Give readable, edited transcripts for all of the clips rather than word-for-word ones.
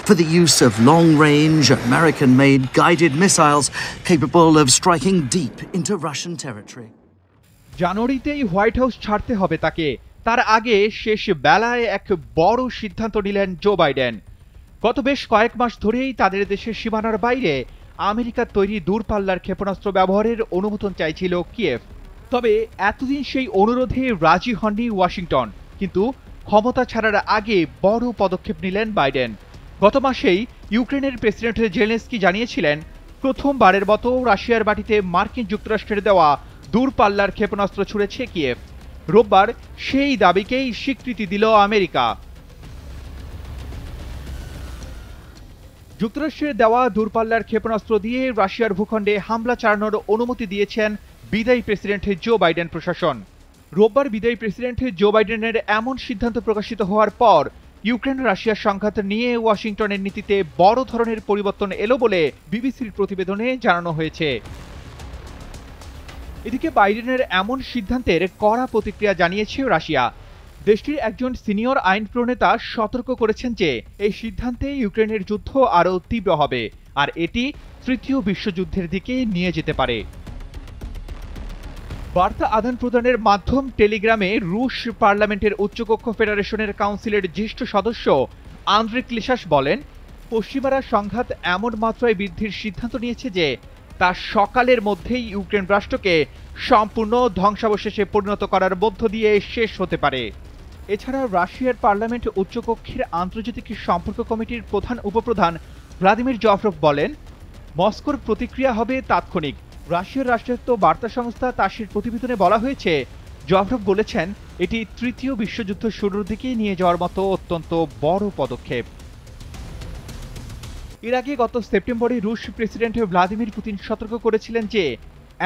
for the use of long-range, American-made guided missiles capable of striking deep into Russian territory. জানুয়ারিতেই White House ছাড়তে হবে তাকে। তার আগে শেষ বেলায় এক বড় সিদ্ধান্ত নিলেন জো বাইডেন। গত বেশ কয়েক মাস ধরেই তাদের দেশের সীমানার বাইরে আমেরিকার তৈরি দূরপাল্লার ক্ষেপণাস্ত্র ব্যবহারের অনুমোদন চাইছিল কিয়েভ। তবে এতদিন সেই অনুরোধে রাজি হননি ওয়াশিংটন, কিন্তু ক্ষমতা ছাড়ার আগে বড় পদক্ষেপ নিলেন বাইডেন। গত মাসেই ইউক্রেনের প্রেসিডেন্ট জেলেনস্কি জানিয়েছিলেন প্রথমবারের মতো রাশিয়ার মাটিতে মার্কিন যুক্তরাষ্ট্রের দেওয়া দূরপাল্লার ক্ষেপণাস্ত্র ছুড়েছে কিয়েভ। রোববার সেই দাবিকেই স্বীকৃতি দিল আমেরিকা। যুক্তরাষ্ট্রের দেওয়া দূরপাল্লার ক্ষেপণাস্ত্র দিয়ে রাশিয়ার ভূখণ্ডে হামলা চালানোর অনুমতি দিয়েছেন বিদায়ী প্রেসিডেন্ট জো বাইডেন প্রশাসন। রোববার বিদায়ী প্রেসিডেন্ট জো বাইডেনের এমন সিদ্ধান্ত প্রকাশিত হওয়ার পর ইউক্রেন রাশিয়ার সংঘাত নিয়ে ওয়াশিংটনের নীতিতে বড় ধরনের পরিবর্তন এলো বলে বিবিসির প্রতিবেদনে জানানো হয়েছে। এদিকে বাইডেনের এমন সিদ্ধান্তের কড়া প্রতিক্রিয়া জানিয়েছে রাশিয়া। দেশটির একজন সিনিয়র আইন প্রণেতা সতর্ক করেছেন যে এই সিদ্ধান্তে ইউক্রেনের যুদ্ধ আরও তীব্র হবে, আর এটি তৃতীয় বিশ্বযুদ্ধের দিকে নিয়ে যেতে পারে। বার্তা আদান প্রদানের মাধ্যম টেলিগ্রামে রুশ পার্লামেন্টের উচ্চকক্ষ ফেডারেশনের কাউন্সিলের জ্যেষ্ঠ সদস্য আন্দ্রে ক্লিশাস বলেন, পশ্চিমারা সংঘাত এমন মাত্রায় বৃদ্ধির সিদ্ধান্ত নিয়েছে যে তা সকালের মধ্যেই ইউক্রেন রাষ্ট্রকে সম্পূর্ণ ধ্বংসাবশেষে পরিণত করার মধ্য দিয়ে শেষ হতে পারে। এছাড়া রাশিয়ার পার্লামেন্ট উচ্চকক্ষের আন্তর্জাতিক সম্পর্ক কমিটির প্রধান উপপ্রধান ভ্লাদিমির জফরভ বলেন, মস্কোর প্রতিক্রিয়া হবে তাৎক্ষণিক। রাশিয়ার রাষ্ট্রায়ত্ত বার্তা সংস্থা তাসের প্রতিবেদনে বলা হয়েছে, জফরভ বলেছেন এটি তৃতীয় বিশ্বযুদ্ধ শুরুর দিকে নিয়ে যাওয়ার মতো অত্যন্ত বড় পদক্ষেপ। এর আগে গত সেপ্টেম্বরে রুশ প্রেসিডেন্ট ভ্লাদিমির পুতিন সতর্ক করেছিলেন যে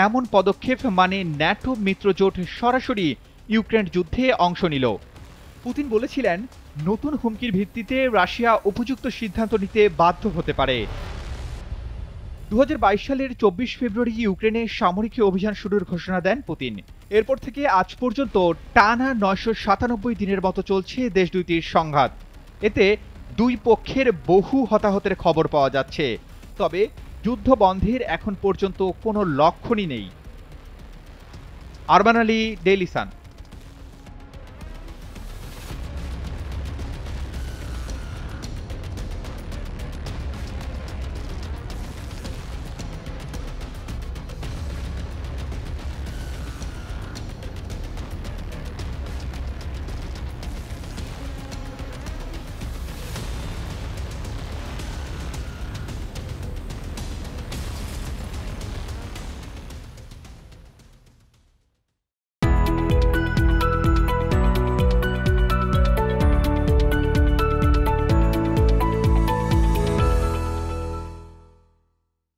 এমন পদক্ষেপ মানে ন্যাটো মিত্রজোট সরাসরি ইউক্রেন যুদ্ধে অংশ নিল। পুতিন বলেছিলেন, নতুন হুমকির ভিত্তিতে রাশিয়া উপযুক্ত সিদ্ধান্ত নিতে বাধ্য হতে পারে। 2022 সালের 24 ফেব্রুয়ারি ইউক্রেনে সামরিক অভিযান শুরুর ঘোষণা দেন পুতিন। এরপর থেকে আজ পর্যন্ত টানা 997 দিনের মতো চলছে দেশ দুইটির সংঘাত। এতে দুই পক্ষের বহু হতাহতের খবর পাওয়া যাচ্ছে, তবে যুদ্ধ বন্ধের এখন পর্যন্ত কোনো লক্ষণই নেই। Arman Ali, Daily Sun.